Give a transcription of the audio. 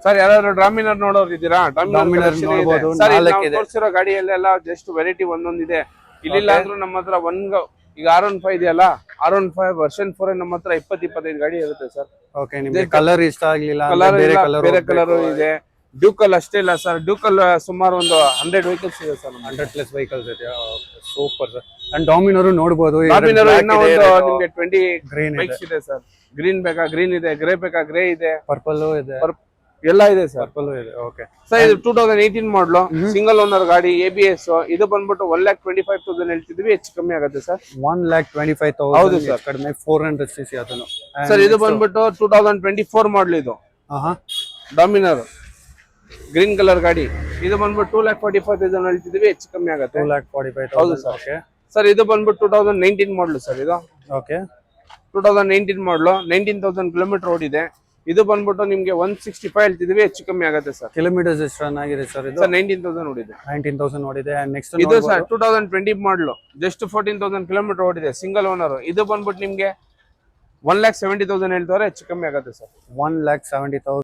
Sir ಯಾರಾದ್ರೂ ಡ್ರಾಮಿನರ್ ನೋಡೋರು ಇದ್ದೀರಾ? ಡಾಮಿನರ್ ನೋಡಬಹುದು. ಸರ್ ನಾವು ತೋರಿಸಿರೋ ಗಾಡಿಯಲ್ಲೆಲ್ಲ ಜಸ್ಟ್ ವೆರೈಟಿ ಒಂದೊಂದಿದೆ. ಇಲ್ಲಿಲ್ಲ ಅಂದ್ರೂ ನಮ್ಮ ಹತ್ರ ಈಗ R15 ಇದೆಯಲ್ಲ, R15 ವರ್ಷನ್ 4 ನಮ್ಮ ಹತ್ರ 20-25 ಗಾಡಿ ಇರುತ್ತೆ ಸರ್. ಓಕೆ, ನಿಮಗೆ ಕಲರ್ ಇಷ್ಟ ಆಗ್ಲಿಲ್ಲ ಬೇರೆ ಕಲರ್ ಇದೆ. ಡ್ಯೂಕಲ್ ಅಷ್ಟೇ ಇಲ್ಲ ಸರ್, ಡ್ಯೂಕಲ್ ಸುಮಾರು ಒಂದು 100 ವೆಹಿಕಲ್ಸ್ ಇದೆ ಸರ್. 100+ ವೆಹಿಕಲ್ಸ್ ಇದೆ. Super sir. ಅಂಡ್ ಡಾಮಿನರ್ ನೋಡಬಹುದು. ಡಾಮಿನರ್ ಇನ್ನೂ ಒಂದು ನಿಮಗೆ 20 ಗ್ರೀನ್ ಬೈಕ್ಸ್ ಇದೆ ಸರ್. ಗ್ರೀನ್ ಬೇಕಾ ಗ್ರೀನ್ ಇದೆ, ಗ್ರೇ ಬೇಕಾ ಗ್ರೇ ಇದೆ, ಪರ್ಪಲ್ ಇದೆ, ಎಲ್ಲ ಇದೆ ಸರ್. ಪರ್ಪಲ್ ಇದೆ. ಓಕೆ ಸರ್, ಇದು 2018 ಮಾಡಲು ಸಿಂಗಲ್ ಓನರ್ ಗಾಡಿ, ABS. ಇದು ಬಂದ್ಬಿಟ್ಟು 1,25,000 ಹೇಳ್ತಿದ್ವಿ, ಹೆಚ್ಚು ಕಮ್ಮಿ ಆಗುತ್ತೆ ಸರ್. 1,25,000. ಹೌದು ಸರ್, ಕಡಿಮೆ 400cc ಅದನ್ನು. ಸರ್ ಇದು ಬಂದ್ಬಿಟ್ಟು 2024 ಮಾಡಲ್. ಇದು ಡಾಮಿನರ್ ಗ್ರೀನ್ ಕಲರ್ ಗಾಡಿ. ಇದು ಬಂದ್ಬಿಟ್ಟು 2,45,000 ಹೇಳ್ತಿದ್ವಿ, ಹೆಚ್ಚು ಕಮ್ಮಿ ಆಗುತ್ತೆ. 2,45,000. ಹೌದು ಸರ್. ಸರ್ ಇದು ಬಂದ್ಬಿಟ್ಟು 2019 ಮಾಡಲು ಸರ್. ಇದು ಓಕೆ 2019 ಮಾಡಲು, 19,000 ಕಿಲೋಮೀಟರ್ ಓಡಿದೆ. ಇದು ಬಂದ್ಬಿಟ್ಟು ನಿಮ್ಗೆ 165 ಹೇಳ್ತಿದ್ವಿ, ಹೆಚ್ಚು ಕಮ್ಮಿ ಆಗುತ್ತೆ ಸರ್. ಕಿಲೋಮೀಟರ್ಸ್ ಎಷ್ಟು ರನ್ ಆಗಿದೆ ಸರ್ ಇದು? 19,000 ಓಡಿದೆ. 19,000 ಓಡಿದೆ. ನೆಕ್ಸ್ಟ್ ಇದು ಸರ್ 2020 ಮಾಡಲು, ಜಸ್ಟ್ 14,000 ಕಿಲೋಮೀಟರ್ ಓಡಿದೆ, ಸಿಂಗಲ್ ಓನರ್. ಇದು ಬಂದ್ಬಿಟ್ಟು ನಿಮ್ಗೆ 1,70,000 ಹೇಳ್ತಾರೆ, ಹೆಚ್ಚು ಕಮ್ಮಿ ಆಗುತ್ತೆ ಸರ್. 1,70,000.